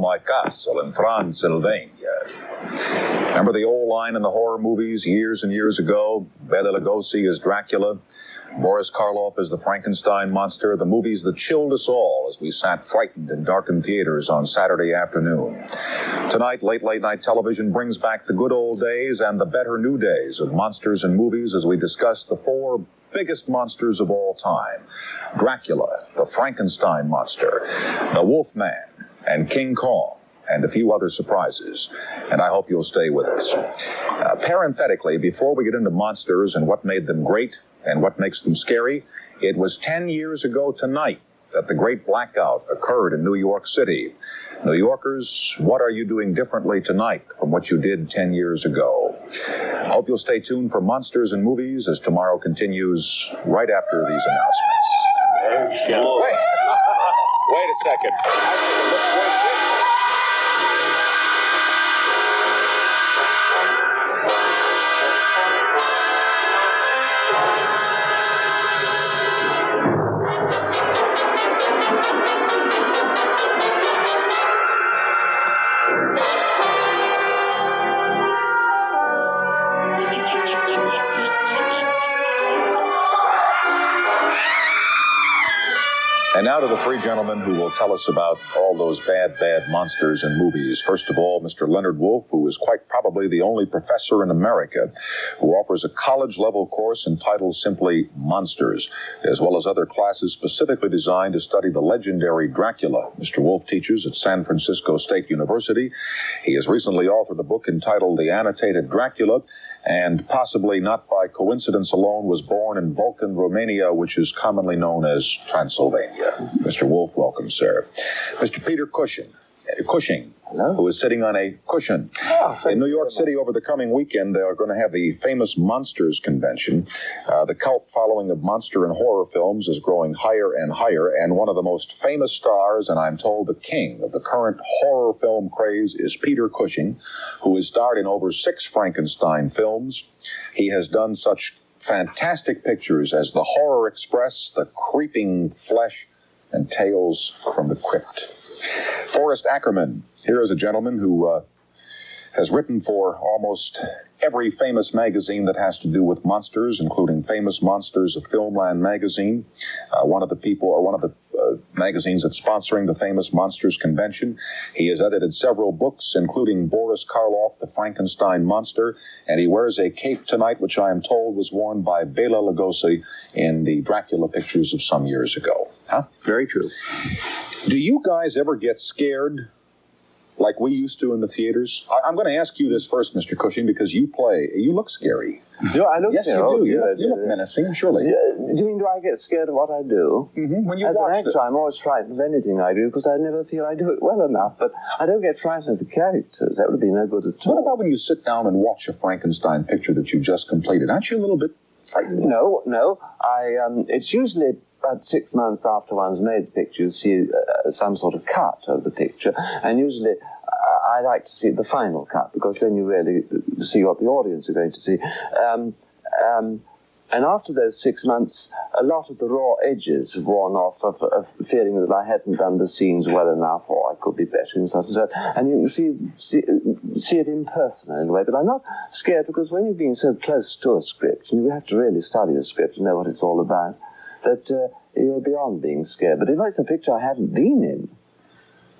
my castle in Transylvania. Remember the old line in the horror movies years and years ago? Bela Lugosi as Dracula, Boris Karloff as the Frankenstein monster, the movies that chilled us all as we sat frightened in darkened theaters on Saturday afternoon. Tonight, late night television brings back the good old days and the better new days of monsters and movies as we discuss the four biggest monsters of all time: Dracula, the Frankenstein monster, the Wolfman, and King Kong, and a few other surprises. And I hope you'll stay with us. Parenthetically, before we get into monsters and what made them great and what makes them scary, it was 10 years ago tonight that the great blackout occurred in New York City. New Yorkers, what are you doing differently tonight from what you did 10 years ago? I hope you'll stay tuned for Monsters and Movies as tomorrow continues right after these announcements. Wait a second. And now to the three gentlemen who will tell us about all those bad monsters in movies. First of all, Mr. Leonard Wolf, who is quite probably the only professor in America who offers a college-level course entitled simply Monsters, as well as other classes specifically designed to study the legendary Dracula. Mr. Wolf teaches at San Francisco State University. He has recently authored a book entitled The Annotated Dracula, and possibly not by coincidence alone was born in Vulcan, Romania, which is commonly known as Transylvania. Mr. Wolf, welcome, sir. Mr. Peter Cushing, hello? Who is sitting on a cushion. In New York City over the coming weekend, they are going to have the famous Monsters Convention. The cult following of monster and horror films is growing higher and higher, and one of the most famous stars, and I'm told the king of the current horror film craze, is Peter Cushing, who has starred in over 6 Frankenstein films. He has done such fantastic pictures as The Horror Express, The Creeping Flesh, and Tales from the Crypt. Forrest Ackerman, here is a gentleman who has written for almost every famous magazine that has to do with monsters, including Famous Monsters of Filmland magazine, one of the magazines that's sponsoring the Famous Monsters Convention. He has edited several books, including Boris Karloff, The Frankenstein Monster, and he wears a cape tonight, which I am told was worn by Bela Lugosi in the Dracula pictures of some years ago. Huh? Very true. Do you guys ever get scared like we used to in the theaters? I'm going to ask you this first, Mr. Cushing, because you look scary. Do I look Yes, scary? you do. You look menacing, surely. Do you mean, do I get scared of what I do? Mm-hmm. When you As an watch actor, I'm always frightened of anything I do because I never feel I do it well enough. But I don't get frightened of the characters. That would be no good at all. What about when you sit down and watch a Frankenstein picture that you just completed? Aren't you a little bit frightened? No. It's usually about 6 months after one's made the picture, you see some sort of cut of the picture, and usually I like to see the final cut because then you really see what the audience are going to see. And after those 6 months, a lot of the raw edges have worn off of feeling that I hadn't done the scenes well enough, or I could be better and such and such. And you can see it impersonal in a way. But I'm not scared because when you've been so close to a script, you have to really study the script and know what it's all about, that you're beyond being scared. But if it's a picture I haven't been in,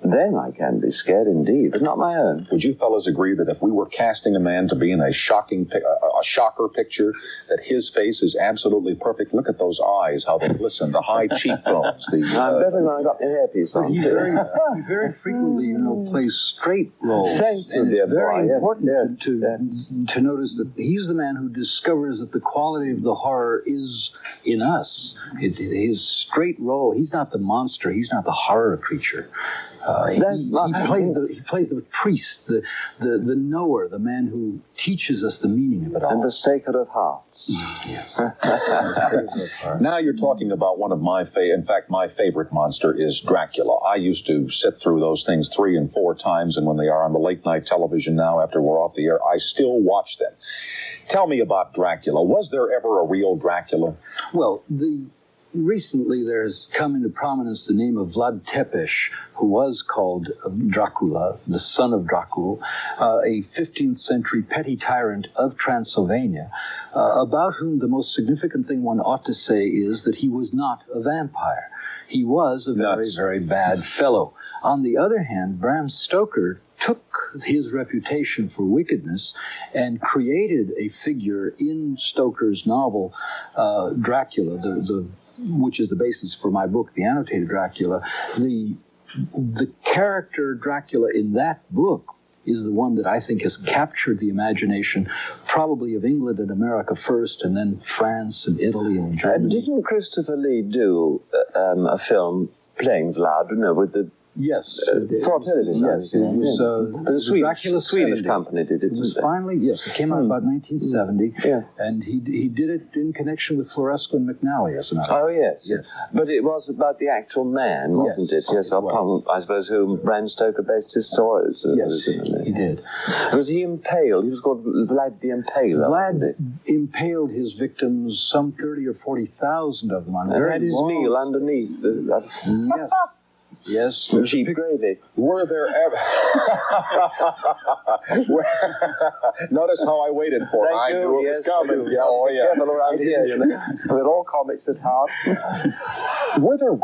then I can be scared indeed, but not my own. Would you fellas agree that if we were casting a man to be in a shocker picture, that his face is absolutely perfect? Look at those eyes, how they glisten, the high cheekbones. I'm better when I got the hairpiece on. He very frequently, plays straight roles. Thank you, and dear it's very boy. important to notice that he's the man who discovers that the quality of the horror is in us. His straight role, he's not the monster, he's not the horror creature. He plays the priest, the knower, the man who teaches us the meaning of it all. And the Sacred of Hearts. Yes. Now you're talking about one of my favorite monster is Dracula. I used to sit through those things 3 and 4 times, and when they are on the late night television now after we're off the air, I still watch them. Tell me about Dracula. Was there ever a real Dracula? Well, recently there's come into prominence the name of Vlad Tepes, who was called Dracula, the son of Dracul, a 15th century petty tyrant of Transylvania, about whom the most significant thing one ought to say is that he was not a vampire. He was a very, very bad fellow. On the other hand, Bram Stoker took his reputation for wickedness and created a figure in Stoker's novel, Dracula, which is the basis for my book, The Annotated Dracula. The character Dracula in that book is the one that I think has captured the imagination, probably of England and America first, and then France and Italy and Germany. Didn't Christopher Lee do a film playing Vlad, with the... Yes. For television. Yes. It was the Swedish company did it. It was finally, yes, it came out about 1970. Yeah. And he did it in connection with Floresco and McNally, as a matter of fact. Oh, yes. But it was about the actual man, wasn't it? Yes, upon, I suppose, whom Bram Stoker based his stories. Yes, he did. Was he impaled? He was called Vlad the Impaler. Vlad impaled his victims, some 30 or 40,000 of them, on and had his meal underneath. Yes. Yes, cheap gravy. Were there ever... Notice how I waited for it. I knew it was coming. Yeah, oh, yeah. Careful around here, We're all comics at heart. Were there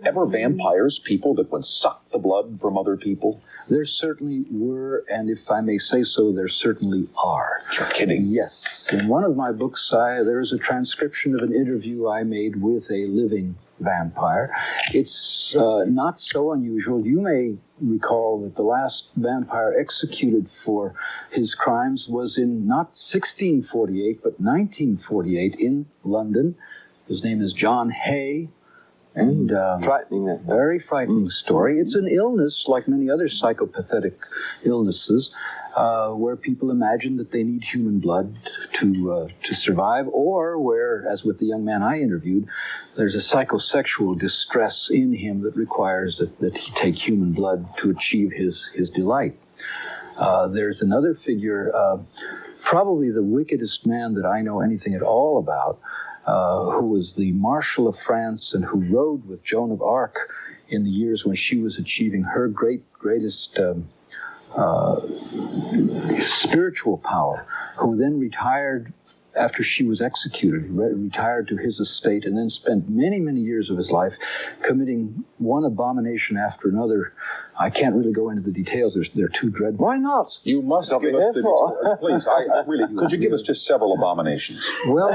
ever vampires, people that would suck the blood from other people? There certainly were, and if I may say so, there certainly are. You're kidding. Yes. In one of my books, there's a transcription of an interview I made with a living vampire. It's not so unusual. You may recall that the last vampire executed for his crimes was in not 1648, but 1948 in London. His name is John Hay. And frightening. Very frightening story. It's an illness, like many other psychopathic illnesses, where people imagine that they need human blood to survive, or where, as with the young man I interviewed, there's a psychosexual distress in him that requires that he take human blood to achieve his delight. There's another figure, probably the wickedest man that I know anything at all about, who was the Marshal of France and who rode with Joan of Arc in the years when she was achieving her greatest spiritual power, who then retired after she was executed, retired to his estate, and then spent many, many years of his life committing one abomination after another. I can't really go into the details. They're too dreadful. Why not? You must give us the details. Please, I really, could you give us just several abominations? Well,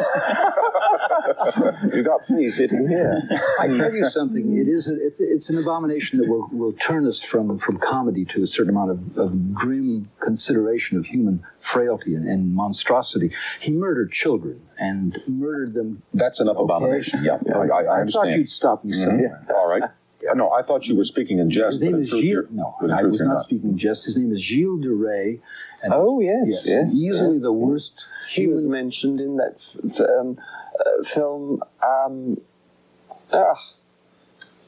you got me sitting here. I tell you something. It's an abomination that will turn us from comedy to a certain amount of grim consideration of human frailty and monstrosity. He murdered children and murdered them. That's enough abomination. Yeah, I understand. I thought you'd stop me somewhere. All right. No, I thought you were speaking in jest. His name is Gilles. No, I was not speaking in jest. His name is Gilles de Rais. Oh, yes. Easily the worst. He was mentioned in that film.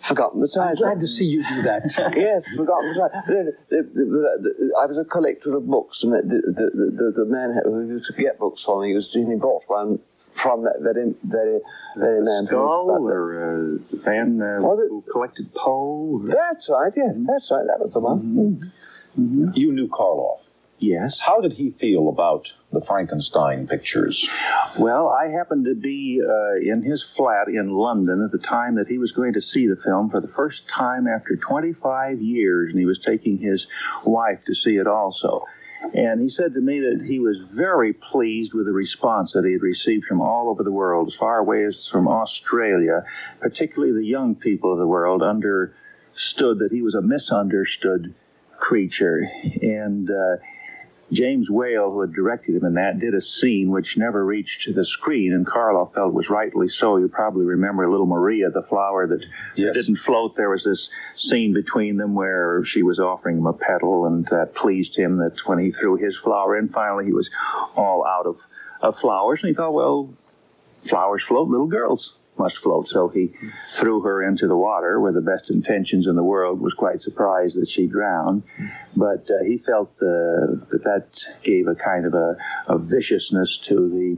Forgotten the title. I'm glad to see you do that. Yes, forgotten the title. I was a collector of books, and the man who used to get books for me, he bought one from that very man. Skull or fan who collected Poe? That's right, yes, that's right, that was the one. Mm-hmm. You knew Karloff. Yes. How did he feel about the Frankenstein pictures? Well, I happened to be in his flat in London at the time that he was going to see the film for the first time after 25 years, and he was taking his wife to see it also. And he said to me that he was very pleased with the response that he had received from all over the world, as far away as from Australia. Particularly the young people of the world understood that he was a misunderstood creature. And James Whale, who had directed him in that, did a scene which never reached the screen, and Karloff felt was rightly so. You probably remember Little Maria, the flower that didn't float. There was this scene between them where she was offering him a petal, and that pleased him, that when he threw his flower in, finally he was all out of flowers, and he thought, well, flowers float, little girls must float. So he threw her into the water with the best intentions in the world, was quite surprised that she drowned. But he felt that gave a kind of a viciousness to the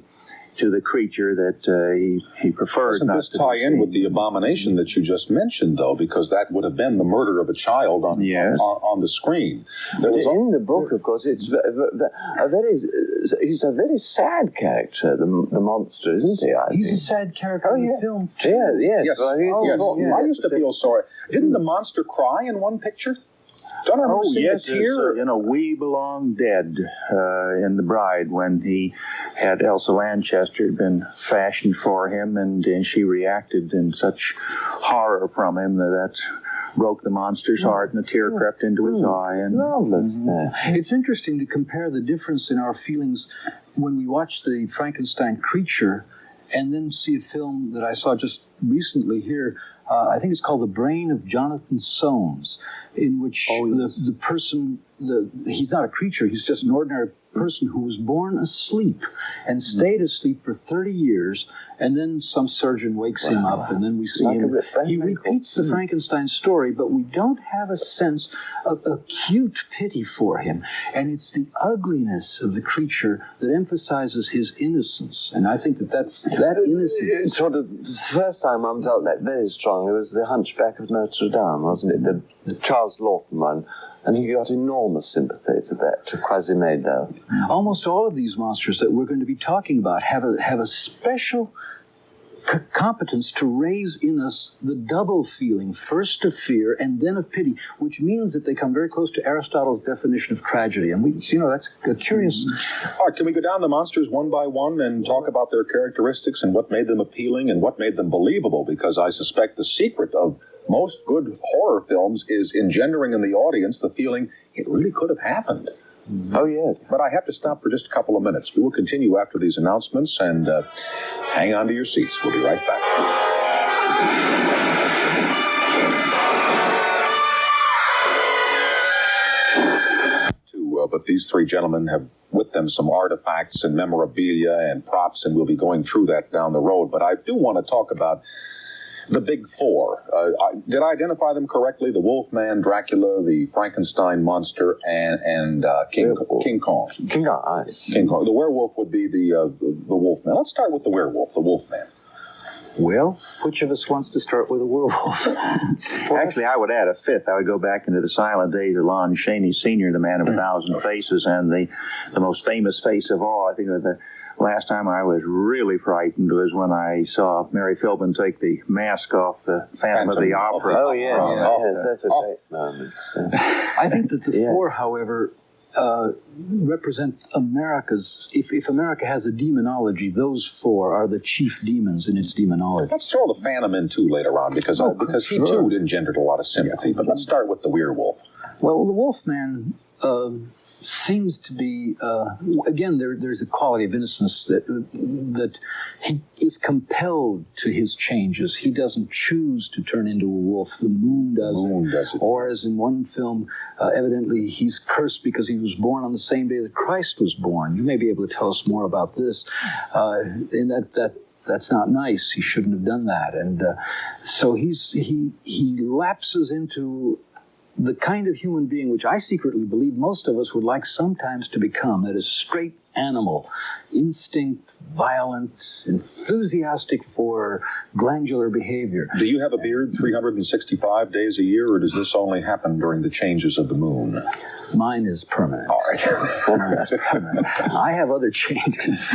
to the creature that he preferred. Doesn't this tie in with the abomination that you just mentioned, though? Because that would have been the murder of a child on the screen. In the book, of course, he's a very sad character, the monster, isn't he? He's a sad character in the film, too. Yes. Well, I used to feel sorry. Didn't the monster cry in one picture? Don't I remember seeing a tear? We Belong Dead in The Bride, when he had Elsa Lanchester had been fashioned for him, and she reacted in such horror from him that broke the monster's heart, and a tear crept into his eye. And It's interesting to compare the difference in our feelings when we watch the Frankenstein creature and then see a film that I saw just recently here. I think it's called The Brain of Jonathan Soames, in which the person, he's not a creature, he's just an ordinary person who was born asleep and stayed asleep for 30 years, and then some surgeon wakes him up, and then we see him. He repeats the Frankenstein story, but we don't have a sense of acute pity for him. And it's the ugliness of the creature that emphasizes his innocence. And I think that innocence... Sort of, the first time I felt that very strong, it was The Hunchback of Notre Dame, wasn't it? The Charles Lawton one. And he got enormous sympathy for that, to Quasimodo. Almost all of these monsters that we're going to be talking about have a special competence to raise in us the double feeling, first of fear and then of pity, which means that they come very close to Aristotle's definition of tragedy. And that's a curious... All right, can we go down the monsters one by one and talk about their characteristics and what made them appealing and what made them believable? Because I suspect the secret of most good horror films is engendering in the audience the feeling it really could have happened. Oh, yes. But I have to stop for just a couple of minutes. We will continue after these announcements, and hang on to your seats. We'll be right back. But these three gentlemen have with them some artifacts and memorabilia and props, and we'll be going through that down the road. But I do want to talk about the big four. Did I identify them correctly? The Wolfman, Dracula, the Frankenstein monster, and King Kong. King Kong. King Kong. The werewolf would be the Wolfman. Let's start with the werewolf, the Wolfman. Well, which of us wants to start with a werewolf? Actually, I would add a fifth. I would go back into the silent days of Lon Chaney Sr., the man of 1,000 faces, and the most famous face of all. I think that the last time I was really frightened was when I saw Mary Philbin take the mask off the Phantom of the Opera. Oh, yes. That's a great moment. I think that the four, however, represent America's... If America has a demonology, those four are the chief demons in its demonology. Let's throw the Phantom in, too, later on, because he, too, engendered a lot of sympathy. But let's start with the werewolf. Well, the Wolfman... seems to be, again, there's a quality of innocence that he is compelled to his changes. He doesn't choose to turn into a wolf. The moon does it. Or, as in one film, evidently he's cursed because he was born on the same day that Christ was born. You may be able to tell us more about this. And that's not nice. He shouldn't have done that. And so he lapses into the kind of human being which I secretly believe most of us would like sometimes to become, that is straight animal, instinct, violent, enthusiastic for glandular behavior. Do you have a beard 365 days a year, or does this only happen during the changes of the moon? Mine is permanent. All right. I have other changes.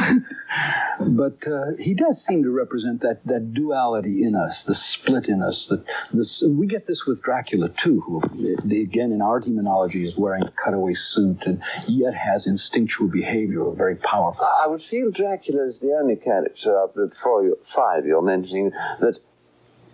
But he does seem to represent that duality in us, the split in us. We get this with Dracula, too, who, again, in our demonology, is wearing a cutaway suit and yet has instinctual behavior, very powerful. I would feel Dracula is the only character of the five you're mentioning that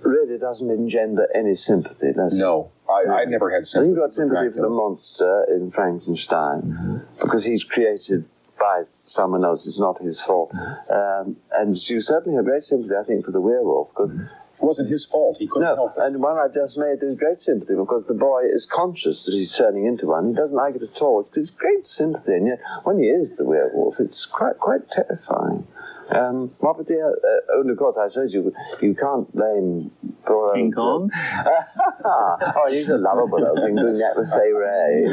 really doesn't engender any sympathy, does it? No, I never had sympathy. You've got sympathy for the monster in Frankenstein, because he's created by someone else. It's not his fault. And you certainly have great sympathy, I think, for the werewolf, because it wasn't his fault. He couldn't help it. And one I've just made, there's great sympathy, because the boy is conscious that he's turning into one. He doesn't like it at all. There's great sympathy, and yet when he is the werewolf, it's quite terrifying. What would only of course, I suppose you can't blame poor King Kong? Oh, he's a lovable old thing doing that with Fay Ray.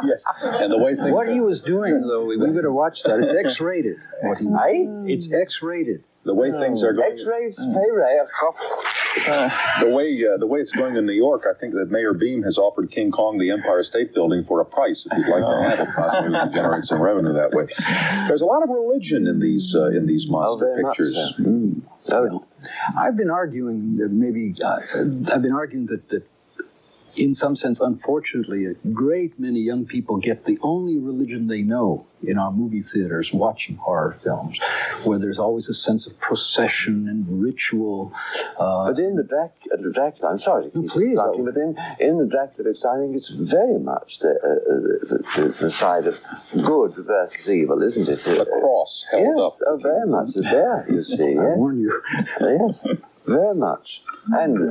Yes, and the way things... What he was doing, though, we better watch that. It's X-rated. It's X-rated. The way things are going... X-rays, Fay Ray. The way it's going in New York, I think that Mayor Beam has offered King Kong the Empire State Building for a price if you'd like to have it. Possibly we can generate some revenue that way. There's a lot of religion in these monster pictures. I've been arguing that in some sense, unfortunately, a great many young people get the only religion they know in our movie theaters watching horror films, where there's always a sense of procession and ritual. But in the Dracula, I'm sorry to keep please, talking, but in the Dracula, I think it's very much the side of good versus evil, isn't it? The cross held up. Oh, very much. It's there, you see. I warn you. Yes, very much. And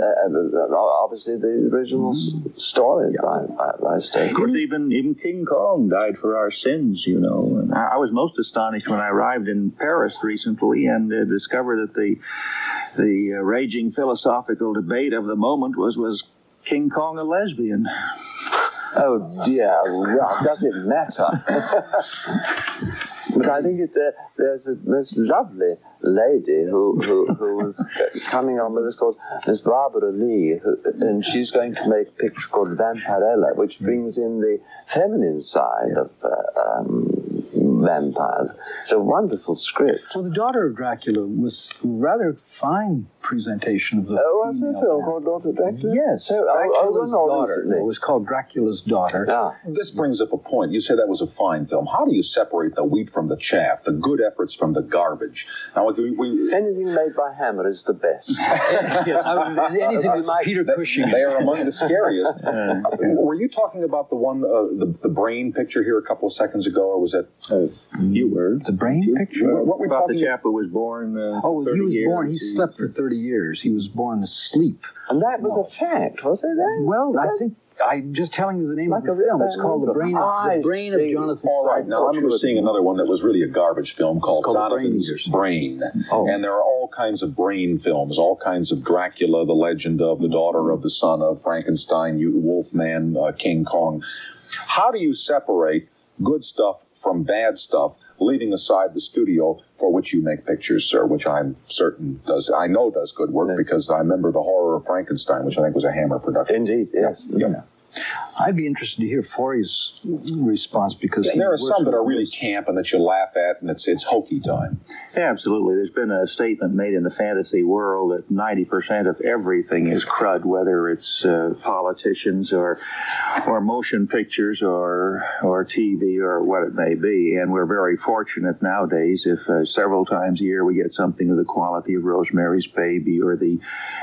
obviously the original story by State. Of course, even King Kong died for our sins, you know. And I was most astonished when I arrived in Paris recently and discovered that the raging philosophical debate of the moment was King Kong a lesbian? Oh dear, well, does it matter? But I think there's this lovely lady who was coming on with this called Miss Barbara Lee, and she's going to make a picture called Vampirella, which brings in the feminine side of vampires. It's a wonderful script. Well, The Daughter of Dracula was a rather fine presentation of the was there a film called Daughter of Dracula? Yes, Dracula's Daughter. It was called Dracula's Daughter. Ah. This brings up a point. You say that was a fine film. How do you separate the wheat from the chaff, the good efforts from the garbage? Now, anything made by Hammer is the best. Yes, anything with Peter Cushing. They are among the scariest. Were you talking about the one, the brain picture here a couple of seconds ago, or was that... You were. The brain picture? What were about talking the chap who was born 30 he was years. born, he slept for 30 years. He was born asleep. And that was a fact, was it? Well, I think I'm just telling you the name of the film. It's called The Brain of Jonathan. All right. Now, I remember seeing another one that was really a garbage film called Donovan's Brain. Oh. And there are all kinds of brain films, all kinds of Dracula, the legend of the daughter of the son of Frankenstein, Wolfman, King Kong. How do you separate good stuff from bad stuff, leaving aside the studio for which you make pictures, sir, which I'm certain does good work, because I remember The Horror of Frankenstein, which I think was a Hammer production. Indeed, yes. Yeah. I'd be interested to hear Forey's response, because there are some that are really camp and that you laugh at, and it's hokey time. Absolutely. There's been a statement made in the fantasy world that 90% of everything is crud, whether it's politicians or motion pictures or TV or what it may be. And we're very fortunate nowadays if several times a year we get something of the quality of Rosemary's Baby or The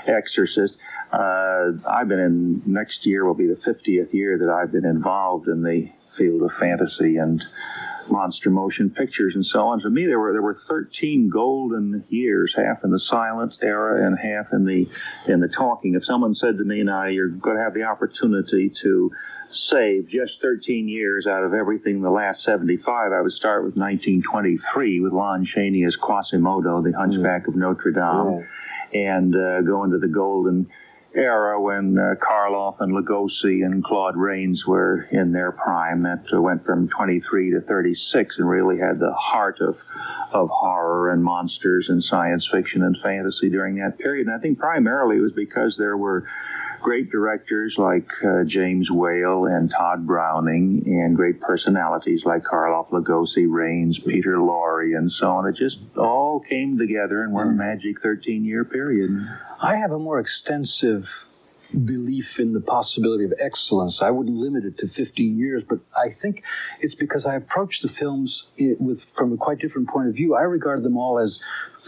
Exorcist. I've been in, next year will be the 50th year that I've been involved in the field of fantasy and monster motion pictures and so on. To me, there were 13 golden years, half in the silent era and half in the talking. If someone said to me, now you're going to have the opportunity to save just 13 years out of everything in the last 75, I would start with 1923 with Lon Chaney as Quasimodo, the Hunchback of Notre Dame, and go into the golden era when Karloff and Lugosi and Claude Rains were in their prime. That went from 23 to 36 and really had the heart of horror and monsters and science fiction and fantasy during that period. And I think primarily it was because there were great directors like James Whale and Todd Browning, and great personalities like Karloff, Lugosi, Rains, Peter Lorre, and so on. It just all came together in one magic 13-year period. I have a more extensive belief in the possibility of excellence. I wouldn't limit it to 15 years, but I think it's because I approach the films from a quite different point of view. I regard them all as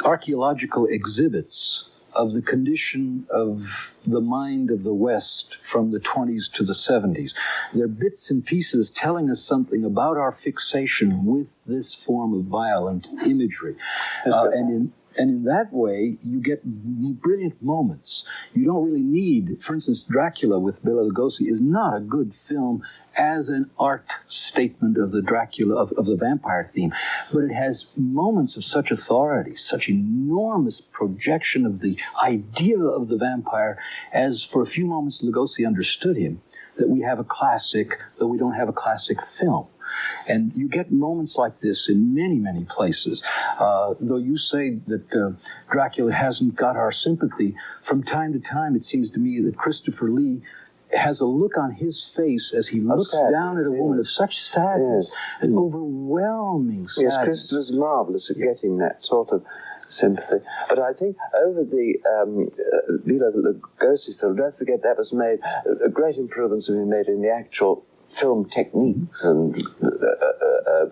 archaeological exhibits of the condition of the mind of the West from the 20s to the 70s. They're bits and pieces telling us something about our fixation with this form of violent imagery. And in that way, you get brilliant moments. You don't really need, for instance, Dracula with Bela Lugosi is not a good film as an art statement of the Dracula, of the vampire theme, but it has moments of such authority, such enormous projection of the idea of the vampire, as for a few moments Lugosi understood him, that we have a classic, though we don't have a classic film. And you get moments like this in many, many places. Though you say that Dracula hasn't got our sympathy, from time to time it seems to me that Christopher Lee has a look on his face as he looks down at a woman of such sadness, an overwhelming sadness. Yes, Christopher's marvellous at getting that sort of sympathy. But I think over the Bela Lugosi film, don't forget that was made, great improvements have been made in the actual film techniques and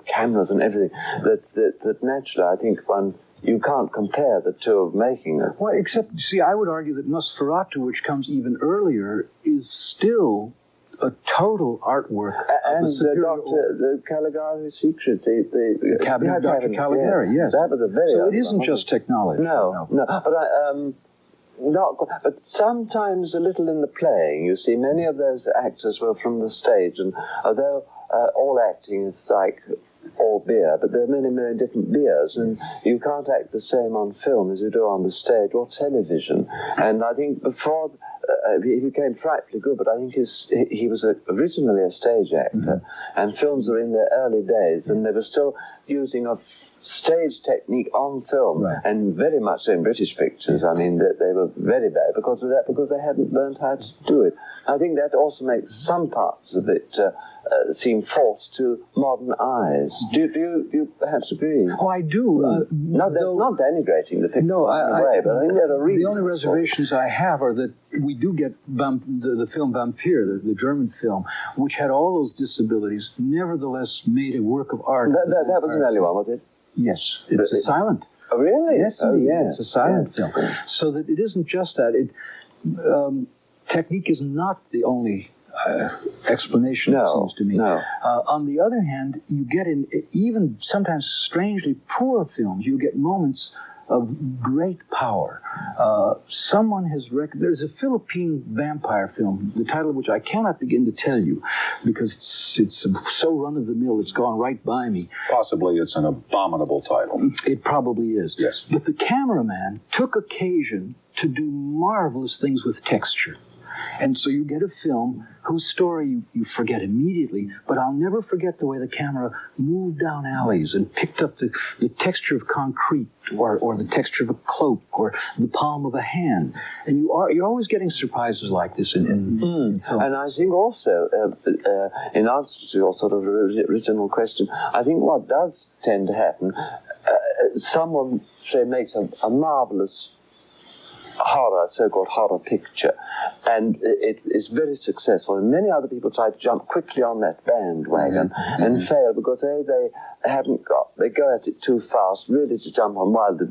cameras and everything, that naturally I think you can't compare the two of making it. Well, except, see, I would argue that Nosferatu, which comes even earlier, is still a total artwork. And the Caligari's Secret, the Cabinet of Dr. Caligari, yes. That was a very... So it isn't just technology. No. But but sometimes a little in the playing. You see, many of those actors were from the stage, and although all acting is like all beer, but there are many, many different beers, and you can't act the same on film as you do on the stage or television. And I think before he became frightfully good, but I think he was originally a stage actor, and films were in their early days, and they were still using a stage technique on film, and very much in British pictures. I mean, they were very bad because of that, because they hadn't learned how to do it. I think that also makes some parts of it seem forced to modern eyes. Do you perhaps agree? Oh, I do. That's not denigrating the picture in a way, but I think there are reasons. The only reservations I have are that we do get the film Vampire, the German film, which had all those disabilities, nevertheless made a work of art. That was an early one, was it? Yes, it's a silent. Oh, really? Yes, indeed. It's a silent film. So that it isn't just that. Technique is not the only explanation, it seems to me. No. On the other hand, you get in even sometimes strangely poor films, you get moments of great power. Someone has there's a Philippine vampire film, the title of which I cannot begin to tell you, because it's so run-of-the-mill, it's gone right by me. Possibly it's an abominable title. It probably is. Yes. But the cameraman took occasion to do marvelous things with texture. And so you get a film whose story you forget immediately, but I'll never forget the way the camera moved down alleys and picked up the texture of concrete or the texture of a cloak or the palm of a hand. And you're always getting surprises like this in film. And I think also, in answer to your sort of original question, I think what does tend to happen, someone, say, makes a marvelous so-called horror picture, and it is very successful, and many other people try to jump quickly on that bandwagon and fail because they go at it too fast, really to jump on while the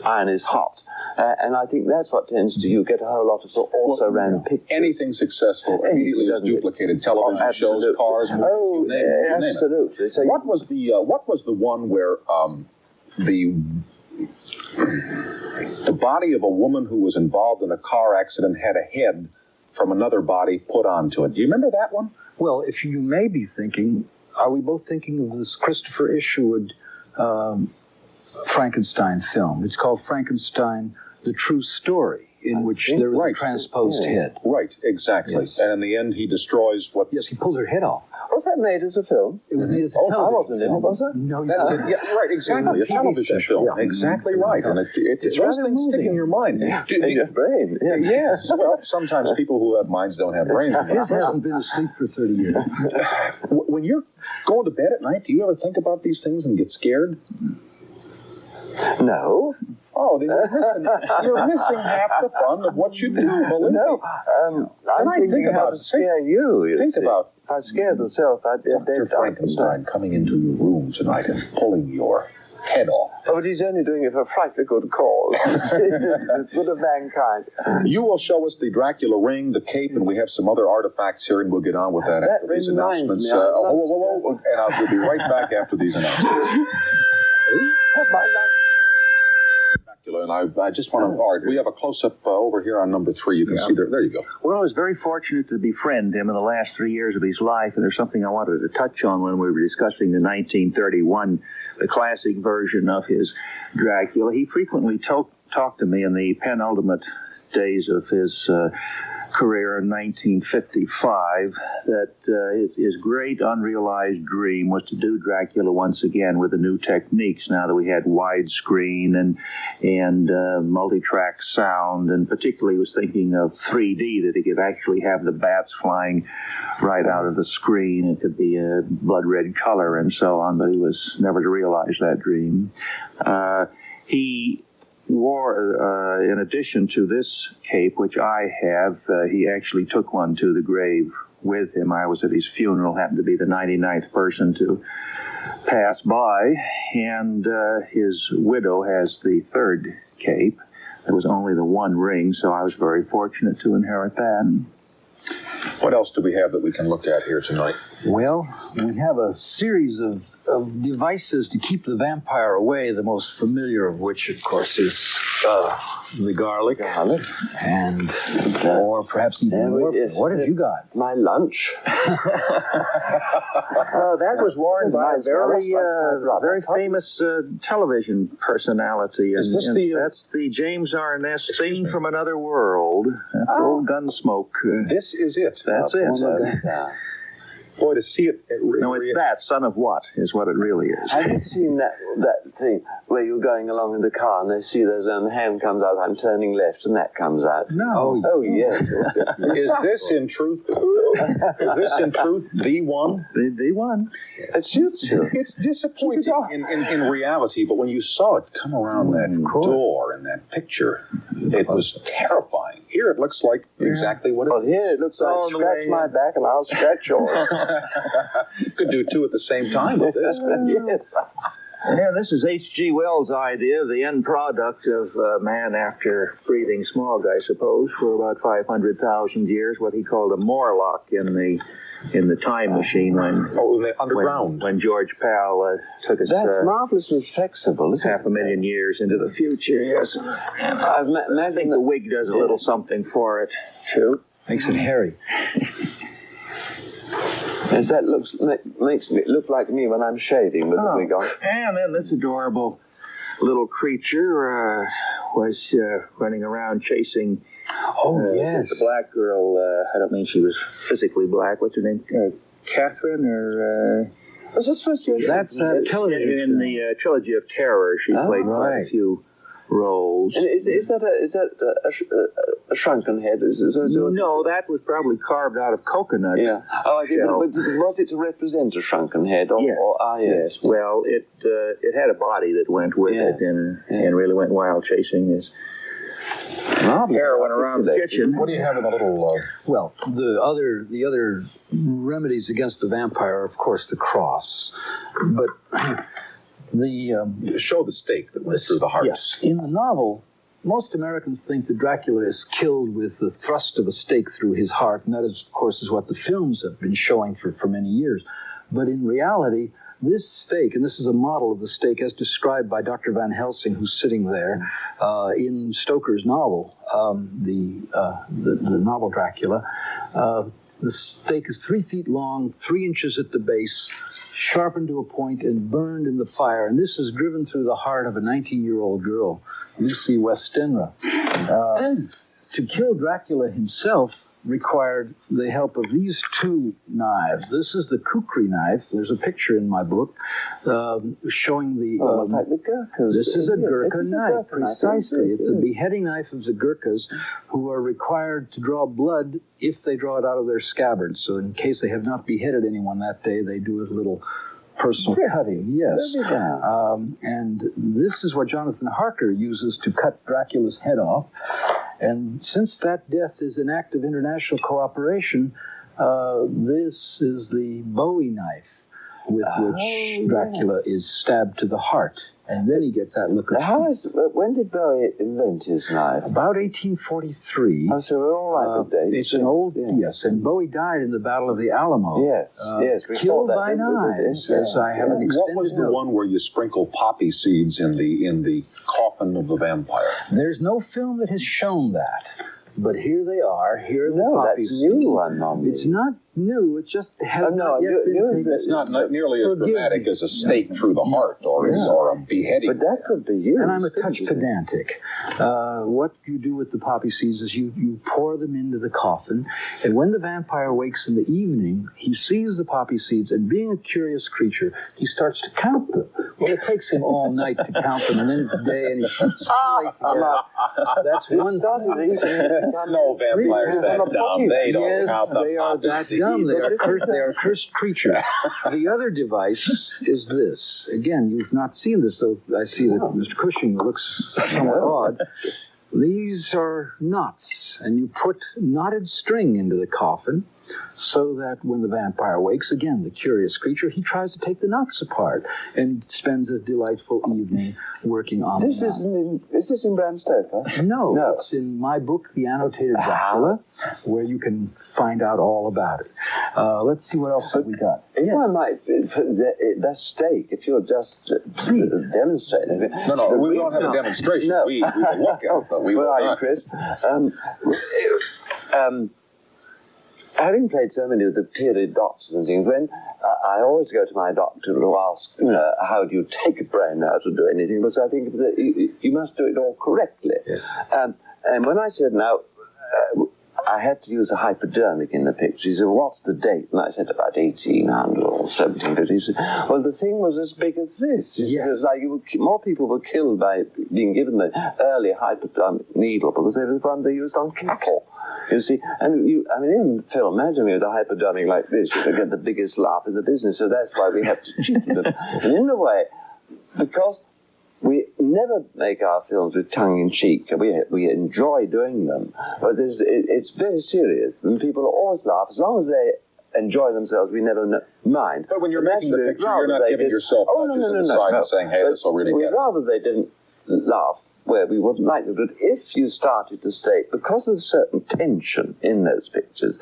iron is hot. And I think that's what tends to, you get a whole lot of also-ran pictures. Anything successful immediately is duplicated. Television shows, cars, movies, absolutely. So what was the one where the body of a woman who was involved in a car accident had a head from another body put onto it? Do you remember that one? Well, if you may be thinking, are we both thinking of this Christopher Isherwood Frankenstein film? It's called Frankenstein, The True Story, in which there is a transposed head. Right, exactly. Yes. And in the end, he destroys what... Yes, he pulls her head off. Was that made as a film? It was made as a film. I wasn't in it, was it? No, that's it. Yeah, right, exactly. A television film. Yeah. Exactly right. And it's those things stick in your mind. In your brain. Yes. Well, sometimes people who have minds don't have brains. His hasn't been asleep for 30 years. When you're going to bed at night, do you ever think about these things and get scared? No. Oh, then you're missing half the fun of what you do, believe me. No, I'm thinking about to scare you. Think about if I scared myself, I'd be Dr. Frankenstein coming into your room tonight and pulling your head off. Oh, but he's only doing it for a frightfully good cause. It's good of mankind. You will show us the Dracula ring, the cape, and we have some other artifacts here, and we'll get on with that after these announcements. And I'll be right back after these announcements. Dracula, and I just want to... All right, we have a close-up over here on number 3. You can see there you go. Well, I was very fortunate to befriend him in the last 3 years of his life, and there's something I wanted to touch on when we were discussing the 1931, the classic version of his Dracula. He frequently talked to me in the penultimate days of his career in 1955 that his great unrealized dream was to do Dracula once again with the new techniques now that we had widescreen and multi-track sound, and particularly was thinking of 3D, that he could actually have the bats flying right out of the screen. It could be a blood red color and so on, but he was never to realize that dream. He wore, in addition to this cape, which I have, he actually took one to the grave with him. I was at his funeral, happened to be the 99th person to pass by, and his widow has the third cape. There was only the one ring, so I was very fortunate to inherit that. What else do we have that we can look at here tonight? Well, we have a series of devices to keep the vampire away, the most familiar of which, of course, is the garlic. And, or perhaps even more. What have you got? My lunch. That was worn by a very famous television personality. Is this that's the James Arness theme from another world. That's old Gunsmoke. This is it. That's it. Boy, to see it... No, it's that, Son of What, is what it really is. Have you seen that thing where you're going along in the car and they see there's a hand comes out, I'm turning left, and that comes out? No. Oh, yes. Is this in truth the one? The one. It shoots you. It's disappointing in reality, but when you saw it come around that door in that picture, it was terrifying. Here it looks like exactly what it is. Well, here it looks like scratch my back and I'll scratch yours. You could do two at the same time with this. Yes. Yeah, this is H.G. Wells' idea, the end product of man after breathing smog, I suppose, for about 500,000 years, what he called a Morlock in the time machine underground. When George Pal took us That's marvelously flexible, isn't it? 500,000 years into the future, yes. I think the wig does a little something for it, too. Makes it hairy. Yes, that makes it look like me when I'm shaving with the wig on. And then this adorable little creature was running around chasing the black girl. I don't mean she was physically black. What's her name? Catherine or... Was that supposed to be? That's television. In the Trilogy of Terror, she played quite a few roles. And is that a shrunken head? No, that was probably carved out of coconut. Yeah. Oh, I see. Was it to represent a shrunken head? Yes. Yes. Well, it had a body that went with it, and really went wild chasing his heroin around the kitchen. What do you have in the little... Well, the other remedies against the vampire are, of course, the cross. But... show the stake that went through the heart. Yes. In the novel, most Americans think that Dracula is killed with the thrust of a stake through his heart, and that, is, of course, is what the films have been showing for many years. But in reality, this stake, and this is a model of the stake as described by Dr. Van Helsing, who's sitting there, in Stoker's novel, the novel Dracula, the stake is 3 feet long, 3 inches at the base, sharpened to a point and burned in the fire. And this is driven through the heart of a 19-year-old girl, Lucy Westenra. To kill Dracula himself required the help of these 2 knives. This is the kukri knife. There's a picture in my book showing the... like the Gurkhas. This is a Gurkha knife, precisely. It's a beheading knife of the Gurkhas, who are required to draw blood if they draw it out of their scabbards. So in case they have not beheaded anyone that day, they do a little personal cutting. Yes. And this is what Jonathan Harker uses to cut Dracula's head off. And since that death is an act of international cooperation, this is the Bowie knife with which Dracula is stabbed to the heart. And then he gets that look at when did Bowie invent his knife? About 1843. Oh, so we're all right with dates. It's an old, yes, and Bowie died in the Battle of the Alamo. Yes, yes. We Killed saw that, by knives, as I have an extended What was the one where you sprinkle poppy seeds in the coffin of the vampire? There's no film that has shown that. But here they are. Here are the poppy that's seeds. new one, Mommy. It's not new. It just has not yet been taken. It's not nearly as dramatic as a stake through the heart or a beheading. But that could be used. And I'm a touch pedantic. What you do with the poppy seeds is you pour them into the coffin, and when the vampire wakes in the evening, he sees the poppy seeds, and being a curious creature, he starts to count them. Well, it takes him all night to count them, and then it's day, and he puts them together. That's one thing. No vampires that dumb. They don't count the they are that dumb. They are cursed creatures. The other device is this. Again, you've not seen this, though I see that Mr. Cushing looks somewhat odd. These are knots, and you put knotted string into the coffin so that when the vampire wakes, again, the curious creature, he tries to take the knots apart and spends a delightful evening working on Is this in Bram Stoker? No, it's in my book, The Annotated Dracula, where you can find out all about it. Let's see what else have we got. If I might, that stake, if you'll just demonstrate it. No, we don't have a demonstration. No. We will look at it, but we will not. Where are you, Chris? Having played so many of the period doctors and things, when I always go to my doctor to ask, how do you take a brain now to do anything? Because I think that you must do it all correctly. Yes. And when I said, I had to use a hypodermic in the picture. He said, what's the date? And I said, about 1800 or 1750. He said, well, the thing was as big as this. He said, it's like more people were killed by being given the early hypodermic needle because they were the ones they used on cattle. You see, and in film, imagine me with a hypodermic like this, you could get the biggest laugh in the business. So that's why we have to cheat them. And in a way, because we never make our films with tongue-in-cheek. We enjoy doing them, but it's very serious, and people always laugh. As long as they enjoy themselves, we never mind. But when you're making the picture, you're not giving yourself punches in the side and saying, hey, this will really get it. Rather they didn't laugh where we wouldn't like them. But if you started to state, because there's a certain tension in those pictures,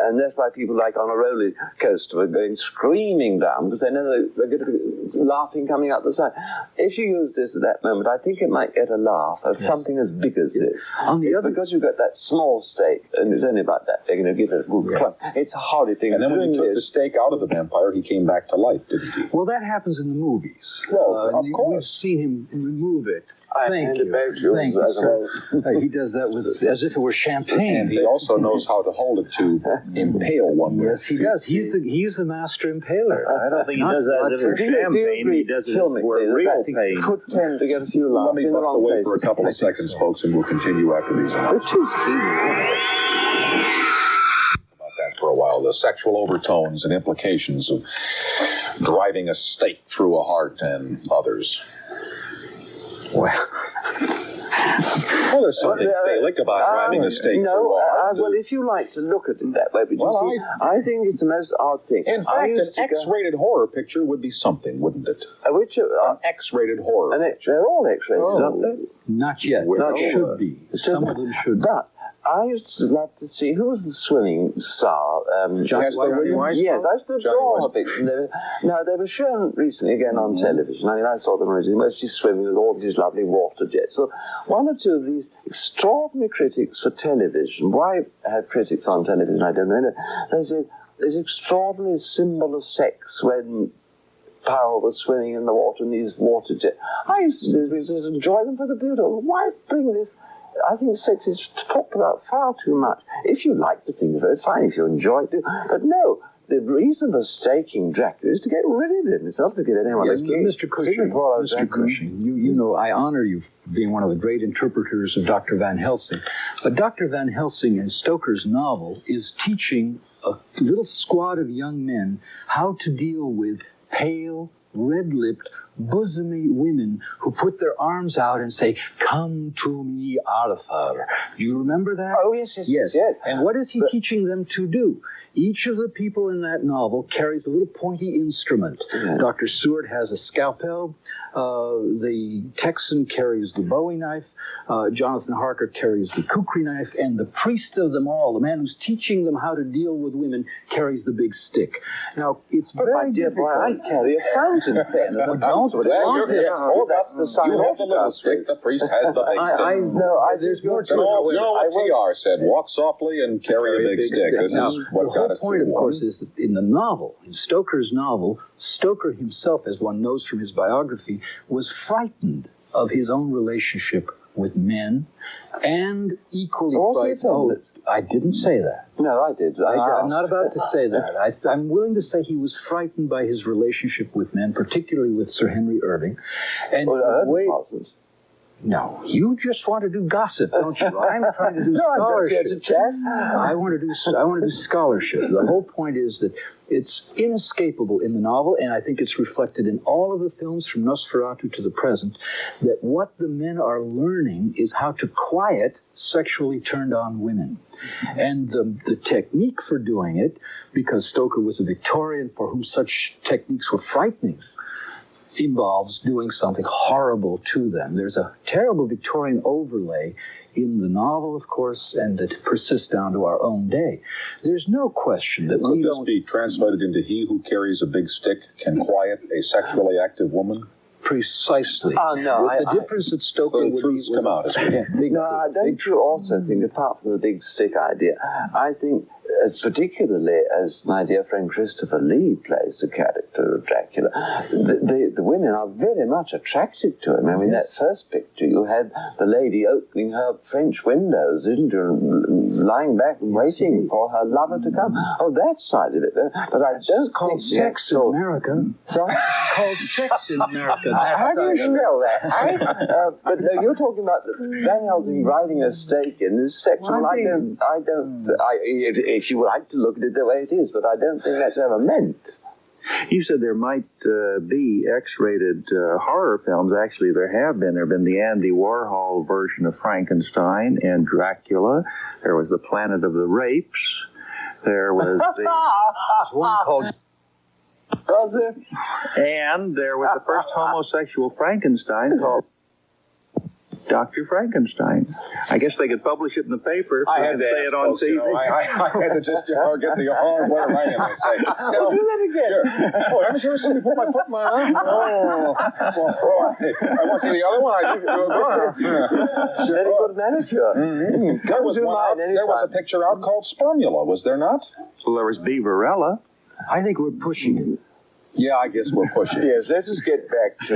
and that's why people like on a roller coaster are going screaming down because they know they're going to be laughing coming out the side. If you use this at that moment, I think it might get a laugh at something as big as this. Because you've got that small stake, and it's only about that, they're going to give it a good clunk. It's a horrid thing. And then when you took the stake out of the vampire, he came back to life, didn't he? Well, that happens in the movies. Well, of course. We've seen him remove it. Thank you, sir. He does that as if it were champagne. And he also knows how to hold it to impale one with. Yes, he does. He's the master impaler. I don't think he does that as if it were champagne. He does it for real pain. Could tend to get a few laughs. Let me bust away for a couple of seconds, folks, and we'll continue after these announcements. Which is key. About that for a while. The sexual overtones and implications of driving a stake through a heart and others. Well, there's something phallic about driving a stake through a heart. Well, if you like to look at it that way, but I think it's the most odd thing. In fact, an X-rated horror picture would be something, wouldn't it? An X-rated horror picture. They're all X-rated, aren't they? Not yet. Should be. Some of them should be. But I used to love to see, who was the swimming star? Johnny Weissmuller? Yes, I used to draw a picture. Now, they were shown recently again on television. I mean, I saw them originally, mostly swimming with all these lovely water jets. So one or two of these extraordinary critics for television, why have critics on television, I don't know. They said, there's extraordinary symbol of sex when Powell was swimming in the water in these water jets. I used to enjoy them for the beauty. Why bring this? I think sex is talked about far too much. If you like to think of it, fine. If you enjoy it, do. But no, the reason for staking Dracula is to get rid of him. It's not to give anyone a kick. Mr. Cushing, you know, I honor you for being one of the great interpreters of Dr. Van Helsing. But Dr. Van Helsing in Stoker's novel is teaching a little squad of young men how to deal with pale, red-lipped, bosomy women who put their arms out and say, "Come to me, Arthur." Do you remember that? Oh, yes. And what is he teaching them to do? Each of the people in that novel carries a little pointy instrument. Yeah. Dr. Seward has a scalpel. The Texan carries the Bowie knife. Jonathan Harker carries the kukri knife. And the priest of them all, the man who's teaching them how to deal with women, carries the big stick. Now, it's very difficult. I carry a fountain pen. Well, don't flaunt it. That's the sign. You have the little stick, the priest has the big stick. There's more to it. You know what T.R. said, walk softly and carry a big stick. This Now, is what the got whole us point, through of course, is that in the novel, in Stoker's novel, Stoker himself, as one knows from his biography, was frightened of his own relationship with men, and equally frightened. Oh, I didn't say that. No, I did. I'm not about to say that. I'm willing to say he was frightened by his relationship with men, particularly with Sir Henry Irving. And no, you just want to do gossip, don't you? I'm trying to do scholarship. I want to do scholarship. The whole point is that it's inescapable in the novel, and I think it's reflected in all of the films from Nosferatu to the present, that what the men are learning is how to quiet sexually turned on women. And the technique for doing it, because Stoker was a Victorian for whom such techniques were frightening, involves doing something horrible to them. There's a terrible Victorian overlay in the novel, of course, and that persists down to our own day. There's no question that Could this be translated into he who carries a big stick can quiet a sexually active woman? Precisely. No, with the difference that Stoker would truths come out. Don't you also think, apart from the big stick idea, I think, particularly as my dear friend Christopher Lee plays the character of Dracula, the women are very much attracted to him. I mean, that first picture, you had the lady opening her French windows, isn't you, lying back and waiting for her lover to come. Oh, that side of it. But I don't called sex in America. Sorry? Called sex in America. How do you know that? But no, you're talking about Van Helsing riding a stake in this sexual. If you would like to look at it the way it is, but I don't think that's ever meant. You said there might be X-rated horror films. Actually, there have been. There have been the Andy Warhol version of Frankenstein and Dracula. There was the Planet of the Rapes. There was the one called... Was there? And there was the first homosexual Frankenstein called Dr. Frankenstein. I guess they could publish it in the paper if they say it on TV. I had to just get the hard word right in. They say, do that again. Oh, haven't you ever seen me put my foot in my eye? Oh, I want to see the other one. I think it's very good manicure. Mm-hmm. There was a picture out called Spermula, was there not? Well, there was Beaverella. I think we're pushing it. Yeah, I guess we're pushing. Yes, let's just get back to...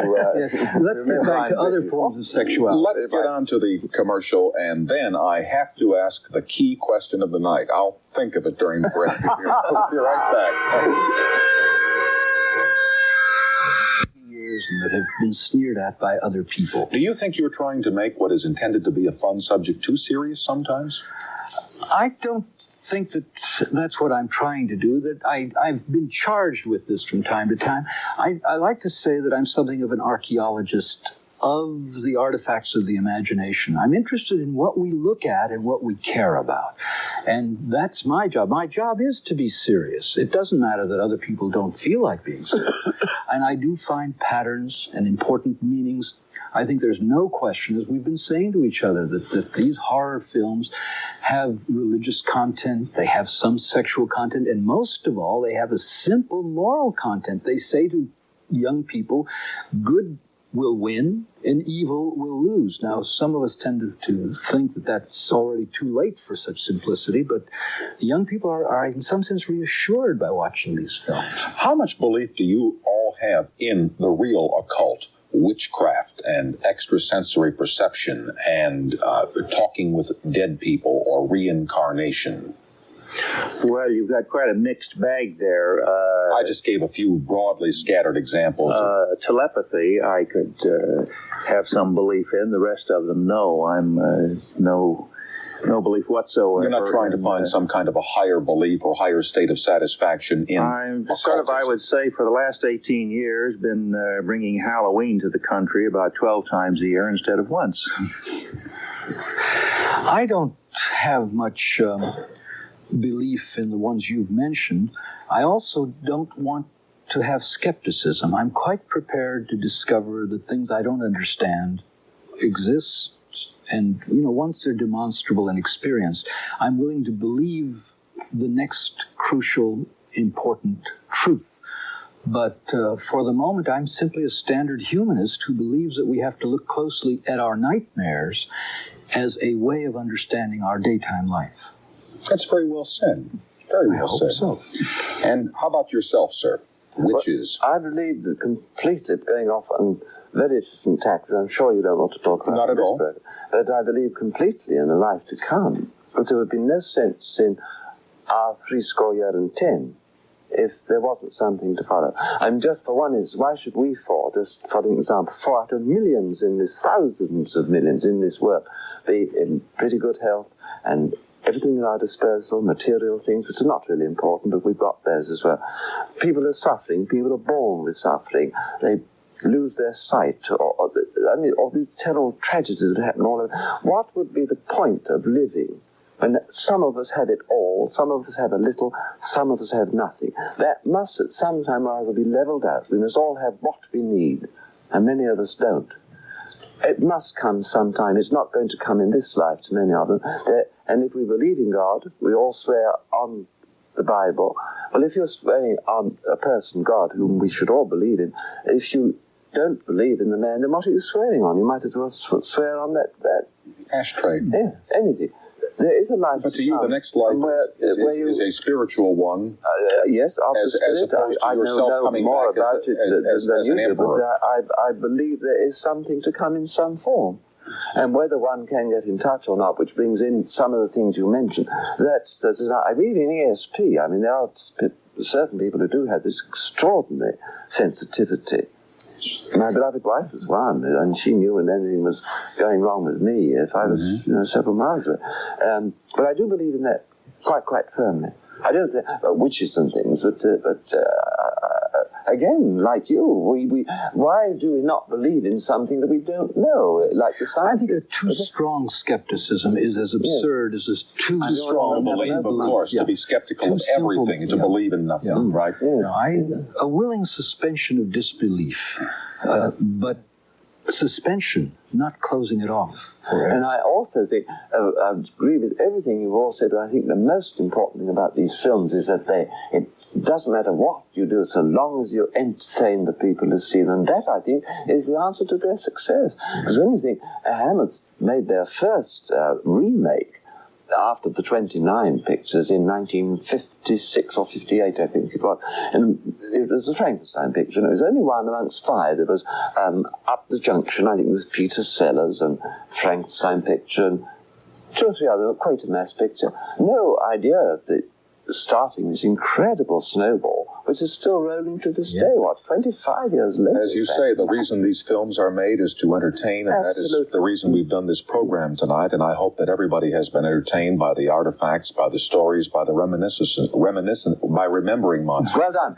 let's get back to other forms of sexuality. Let's get on to the commercial, and then I have to ask the key question of the night. I'll think of it during the break. We'll be right back. Years and that have been sneered at by other people. Do you think you're trying to make what is intended to be a fun subject too serious sometimes? I don't think that that's what I'm trying to do. That I've been charged with this from time to time. I like to say that I'm something of an archaeologist of the artifacts of the imagination. I'm interested in what we look at and what we care about. And that's my job. My job is to be serious. It doesn't matter that other people don't feel like being serious. And I do find patterns and important meanings. I think there's no question, as we've been saying to each other, that these horror films have religious content, they have some sexual content, and most of all, they have a simple moral content. They say to young people, good will win and evil will lose. Now, some of us tend to think that that's already too late for such simplicity, but young people are in some sense reassured by watching these films. How much belief do you all have in the real occult? Witchcraft and extrasensory perception and talking with dead people or reincarnation? Well, you've got quite a mixed bag there. I just gave a few broadly scattered examples. Telepathy, I could have some belief in. The rest of them, no. I'm no no belief whatsoever. You're not trying to find some kind of a higher belief or higher state of satisfaction in I'm sort of, I would say, for the last 18 years, been bringing Halloween to the country about 12 times a year instead of once. I don't have much belief in the ones you've mentioned. I also don't want to have skepticism. I'm quite prepared to discover that things I don't understand exist. And, once they're demonstrable and experienced, I'm willing to believe the next crucial, important truth. But for the moment, I'm simply a standard humanist who believes that we have to look closely at our nightmares as a way of understanding our daytime life. That's very well said. Very well said. I hope so. And how about yourself, sir? Witches. Well, I believe that completely, going off on very different tack, I'm sure you don't want to talk about Not at all. But I believe completely in the life to come. Because there would be no sense in our 70 if there wasn't something to follow. Just for one is, why should we just for an example, 4 out of millions in this, thousands of millions in this world, be in pretty good health and everything at our disposal, material things, which are not really important, but we've got those as well. People are suffering. People are born with suffering. They lose their sight, or these terrible tragedies that happen all over. What would be the point of living when some of us have it all, some of us have a little, some of us have nothing? That must at some time or other be leveled out. We must all have what we need, and many of us don't. It must come sometime. It's not going to come in this life to many of them. And if we believe in God, we all swear on the Bible. Well, if you're swearing on a person, God, whom we should all believe in, if you don't believe in the man, then what are you swearing on? You might as well swear on that ashtray. Yeah, anything. There is a life. But to you, the next life is a spiritual one. Yes, as opposed to yourself coming more back about as an emperor. But I believe there is something to come in some form. And whether one can get in touch or not, which brings in some of the things you mentioned, I believe in ESP. I mean, there are certain people who do have this extraordinary sensitivity. My beloved wife was one, and she knew when anything was going wrong with me if I was several miles away. But I do believe in that quite firmly. I don't think witches and things, but again, like you, why do we not believe in something that we don't know? Like the science. I think a too strong skepticism is as absurd as this too strong belief, of course, to be skeptical of everything, to believe in nothing, right? A willing suspension of disbelief, but suspension, not closing it off forever. And I also think, I agree with everything you've all said, but I think the most important thing about these films is that it doesn't matter what you do, so long as you entertain the people who see them. That, I think, is the answer to their success. Because when you think Hammer made their first remake after the 29 pictures in 1956 or 58, I think it was, and it was a Frankenstein picture, and it was only one amongst 5. It was Up the Junction, I think it was Peter Sellers, and Frankenstein picture, and 2 or 3 others, quite a mass picture. No idea of the starting this incredible snowball, which is still rolling to this day, 25 years later. As you say, the reason these films are made is to entertain, and that is the reason we've done this program tonight, and I hope that everybody has been entertained by the artifacts, by the stories, by the by remembering monsters. Well done.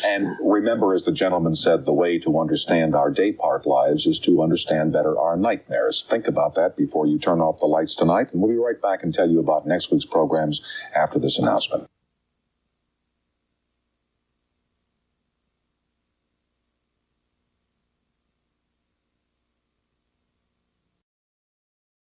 and remember, as the gentleman said, the way to understand our day part lives is to understand better our nightmares. Think about that before you turn off the lights tonight, and we'll be right back and tell you about next week's programs after this announcement.